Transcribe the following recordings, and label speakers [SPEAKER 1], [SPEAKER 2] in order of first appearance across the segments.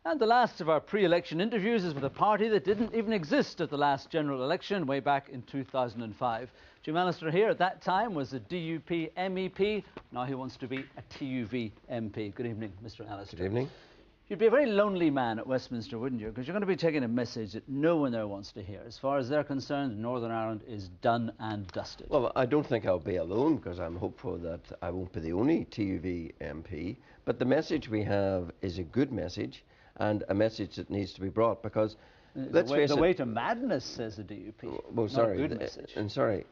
[SPEAKER 1] And the last of our pre-election interviews is with a party that didn't even exist at the last general election way back in 2005. Jim Allister here at that time was a DUP MEP. Now he wants to be a TUV MP. Good evening, Mr. Allister.
[SPEAKER 2] Good evening.
[SPEAKER 1] You'd be a very lonely man at Westminster, wouldn't you? Because you're going to be taking a message that no one there wants to hear. As far as they're concerned, Northern Ireland is done and dusted.
[SPEAKER 2] Well, I don't think I'll be alone, because I'm hopeful that I won't be the only TUV MP. But the message we have is a good message, and a message that needs to be brought, because let's face it,
[SPEAKER 1] the way to madness, says the DUP.
[SPEAKER 2] Well, sorry,
[SPEAKER 1] good message.
[SPEAKER 2] And sorry,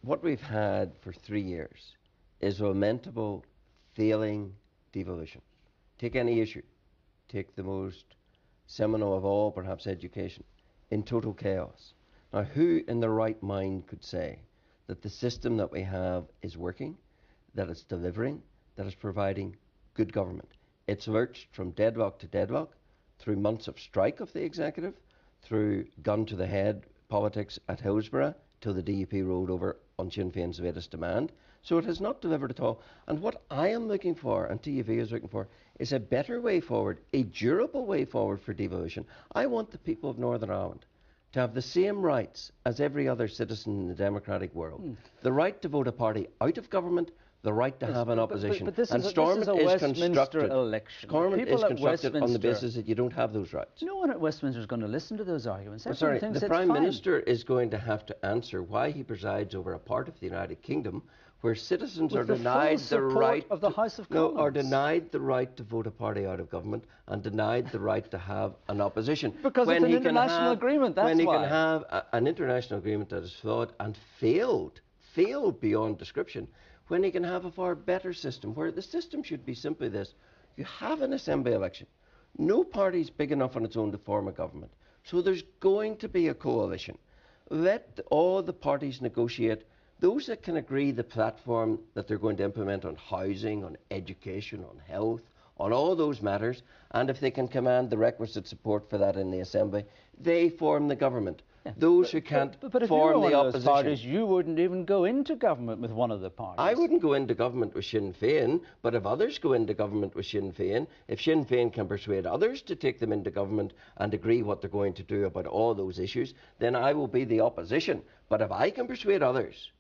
[SPEAKER 2] what we've had for 3 years is lamentable, failing devolution. Take any issue, take the most seminal of all, perhaps education, in total chaos. Now, who in their right mind could say that the system that we have is working, that it's delivering, that it's providing good government? It's lurched from deadlock to deadlock, through months of strike of the executive, through gun-to-the-head politics at Hillsborough, till the DUP rolled over on Sinn Féin's latest demand. So it has not delivered at all. And what I am looking for, and TUV is looking for, is a better way forward, a durable way forward for devolution. I want the people of Northern Ireland to have the same rights as every other citizen in the democratic world. The right to vote a party out of government, the right to have an opposition.
[SPEAKER 1] But this
[SPEAKER 2] and
[SPEAKER 1] is a Westminster election.
[SPEAKER 2] Stormont is constructed on the basis that you don't have those rights.
[SPEAKER 1] No one at Westminster is going to listen to those arguments.
[SPEAKER 2] Well, sorry, the Prime Minister is going to have to answer why he presides over a part of the United Kingdom where citizens are denied the right
[SPEAKER 1] of the House of Commons.
[SPEAKER 2] No, are denied the right to vote a party out of government and denied the right to have an opposition.
[SPEAKER 1] Because it's an international agreement, that's why.
[SPEAKER 2] When he can have an international agreement that is flawed and failed beyond description, when he can have a far better system, where the system should be simply this: you have an assembly election. No party is big enough on its own to form a government. So there's going to be a coalition. Let all the parties negotiate. Those that can agree the platform that they're going to implement on housing, on education, on health, on all those matters, and if they can command the requisite support for that in the Assembly, they form the government. Yeah. Those who can't form the opposition.
[SPEAKER 1] Parties, you wouldn't even go into government with one of the parties.
[SPEAKER 2] I wouldn't go into government with Sinn Féin, but if others go into government with Sinn Féin, if Sinn Féin can persuade others to take them into government and agree what they're going to do about all those issues, then I will be the opposition. But if I can persuade others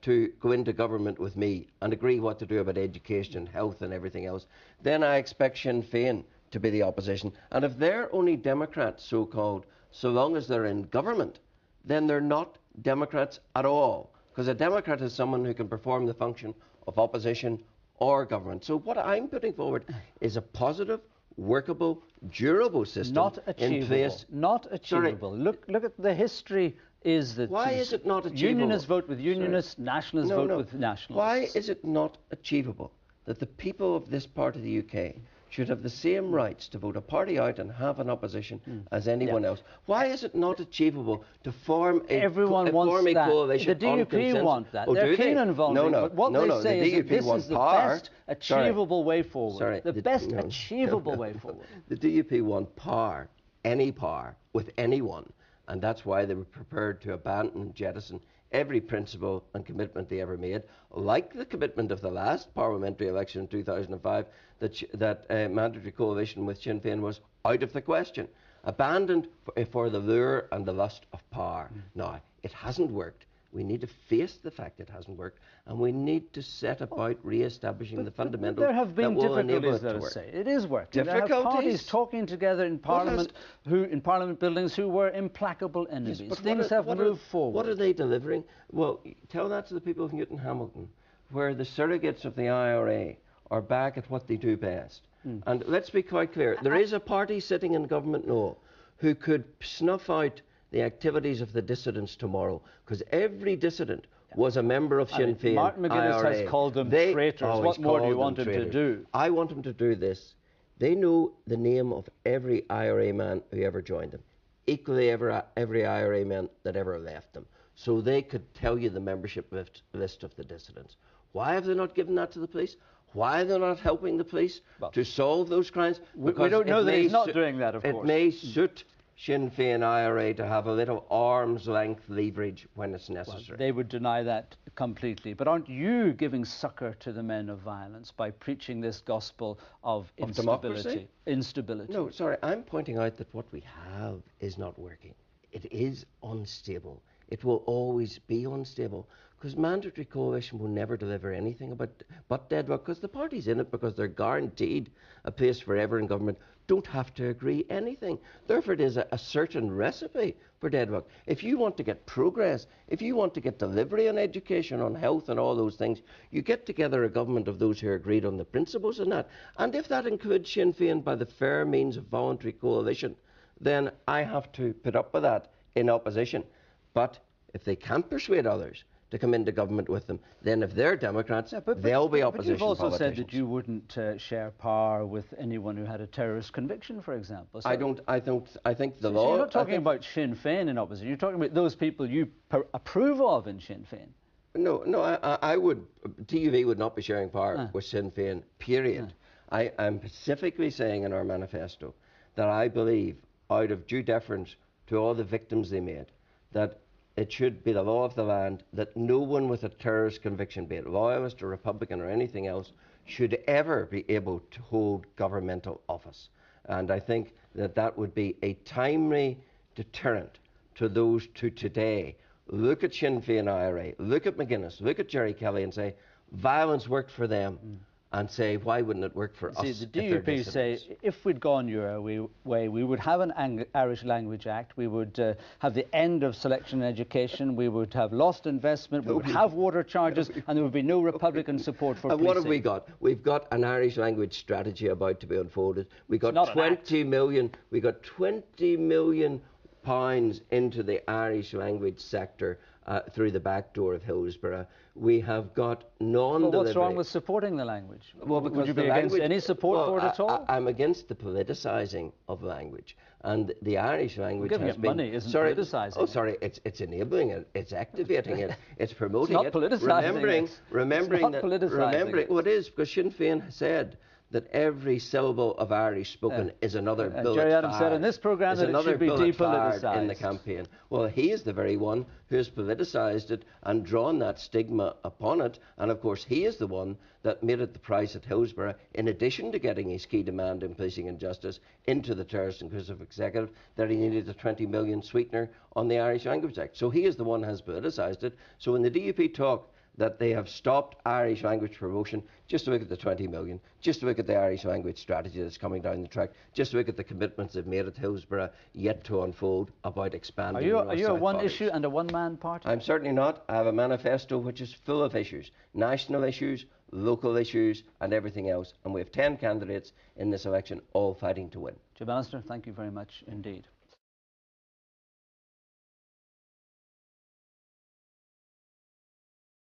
[SPEAKER 2] to go into government with me and agree what to do about education, health and everything else, then I expect Sinn Féin to be the opposition. And if they're only Democrats, so-called, so long as they're in government, then they're not Democrats at all. Because a Democrat is someone who can perform the function of opposition or government. So what I'm putting forward is a positive, workable, durable system.
[SPEAKER 1] Not achievable.
[SPEAKER 2] In place.
[SPEAKER 1] Not achievable. Look at the history. Is that
[SPEAKER 2] why is it not achievable?
[SPEAKER 1] Unionists vote with unionists, nationalists vote with nationalists.
[SPEAKER 2] Why is it not achievable that the people of this part of the UK should have the same rights to vote a party out and have an opposition as anyone else? Why is it not achievable to form a, coalition?
[SPEAKER 1] The DUP want that. They're keen on voting. But what they say is that this is the best achievable way forward. The best achievable way forward.
[SPEAKER 2] The DUP want power, any power, with anyone. And that's why they were prepared to abandon and jettison every principle and commitment they ever made, like the commitment of the last parliamentary election in 2005, that mandatory coalition with Sinn Féin was out of the question, abandoned for the lure and the lust of power. Now, it hasn't worked. We need to face the fact it hasn't worked, and we need to set about re-establishing the fundamentals
[SPEAKER 1] there have been
[SPEAKER 2] that will enable it to
[SPEAKER 1] let us
[SPEAKER 2] work.
[SPEAKER 1] say. It is working.
[SPEAKER 2] Difficulties?
[SPEAKER 1] There are parties talking together in Parliament, in Parliament buildings, who were implacable enemies.
[SPEAKER 2] Yes,
[SPEAKER 1] things have moved forward.
[SPEAKER 2] What are they delivering? Well, tell that to the people of Newton Hamilton, where the surrogates of the IRA are back at what they do best. And let's be quite clear. There is a party sitting in government now who could snuff out the activities of the dissidents tomorrow, because every dissident was a member of Sinn Féin.
[SPEAKER 1] Martin McGuinness
[SPEAKER 2] IRA.
[SPEAKER 1] has called them traitors. What more do you want him to do?
[SPEAKER 2] I want him to do this. They know the name of every IRA man who ever joined them, equally every IRA man that ever left them. So they could tell you the membership list of the dissidents. Why have they not given that to the police? Why are they not helping the police to solve those crimes?
[SPEAKER 1] We don't know that he's not doing that, of course.
[SPEAKER 2] It may suit Sinn Féin IRA to have a little arm's length leverage when it's necessary.
[SPEAKER 1] Well, they would deny that completely. But aren't you giving succor to the men of violence by preaching this gospel of instability? Instability.
[SPEAKER 2] No, sorry, I'm pointing out that what we have is not working. It is unstable. It will always be unstable, because mandatory coalition will never deliver anything but deadlock, because the parties in it, because they're guaranteed a place forever in government, don't have to agree anything. Therefore, it is a certain recipe for deadlock. If you want to get progress, if you want to get delivery on education, on health and all those things, you get together a government of those who are agreed on the principles and that. And if that includes Sinn Féin by the fair means of voluntary coalition, then I have to put up with that in opposition. But if they can't persuade others to come into government with them, then if they're Democrats, they'll be opposition
[SPEAKER 1] But you've also
[SPEAKER 2] politicians.
[SPEAKER 1] said that you wouldn't share power with anyone who had a terrorist conviction, for example. So
[SPEAKER 2] I think the law...
[SPEAKER 1] So you're not talking about Sinn Féin in opposition. You're talking about those people you approve of in Sinn Féin.
[SPEAKER 2] No, I would... TUV would not be sharing power with Sinn Féin, period. I'm specifically saying in our manifesto that I believe, out of due deference to all the victims they made, that it should be the law of the land that no one with a terrorist conviction, be it loyalist or Republican or anything else, should ever be able to hold governmental office. And I think that that would be a timely deterrent to those to today. Look at Sinn Féin IRA, look at McGuinness, look at Jerry Kelly and say, violence worked for them. And say, why wouldn't it work for us?
[SPEAKER 1] See, the DUP say, if we'd gone your way, we would have an Irish Language Act, we would have the end of selection in education, we would have lost investment, we would have water charges, and there would be no Republican support for policing.
[SPEAKER 2] And what have we got? We've got an Irish language strategy about to be unfolded. We got 20 million. We got 20 million pounds into the Irish language sector through the back door of Hillsborough. We have got non-delivery...
[SPEAKER 1] Well, what's wrong with supporting the language? Well, would you be against any support for it at all?
[SPEAKER 2] I'm against the politicising of language. And the Irish language
[SPEAKER 1] giving
[SPEAKER 2] has
[SPEAKER 1] it
[SPEAKER 2] been...
[SPEAKER 1] money isn't politicising.
[SPEAKER 2] Oh, sorry, it's enabling it, it's activating it, it's promoting
[SPEAKER 1] it. It's not politicising
[SPEAKER 2] Remembering
[SPEAKER 1] it's not politicizing
[SPEAKER 2] well, it is, because Sinn Féin said that every syllable of Irish spoken is another bullet
[SPEAKER 1] Jerry Adams
[SPEAKER 2] fired.
[SPEAKER 1] said in this programme that it should be depoliticised
[SPEAKER 2] In the campaign. Well, he is the very one who has politicised it and drawn that stigma upon it. And of course, he is the one that made it the price at Hillsborough, in addition to getting his key demand in policing and justice into the Terrorist Inclusive Executive, that he needed a 20 million sweetener on the Irish Language Act. So he is the one who has politicised it. So when the DUP talk that they have stopped Irish language promotion, just look at the 20 million, just look at the Irish language strategy that's coming down the track, just look at the commitments they've made at Hillsborough yet to unfold about expanding.
[SPEAKER 1] Are you a one issue and a one-man party?
[SPEAKER 2] I'm certainly not. I have a manifesto which is full of issues, national issues, local issues and everything else, and we have 10 candidates in this election all fighting to win.
[SPEAKER 1] Jim Allister, thank you very much indeed.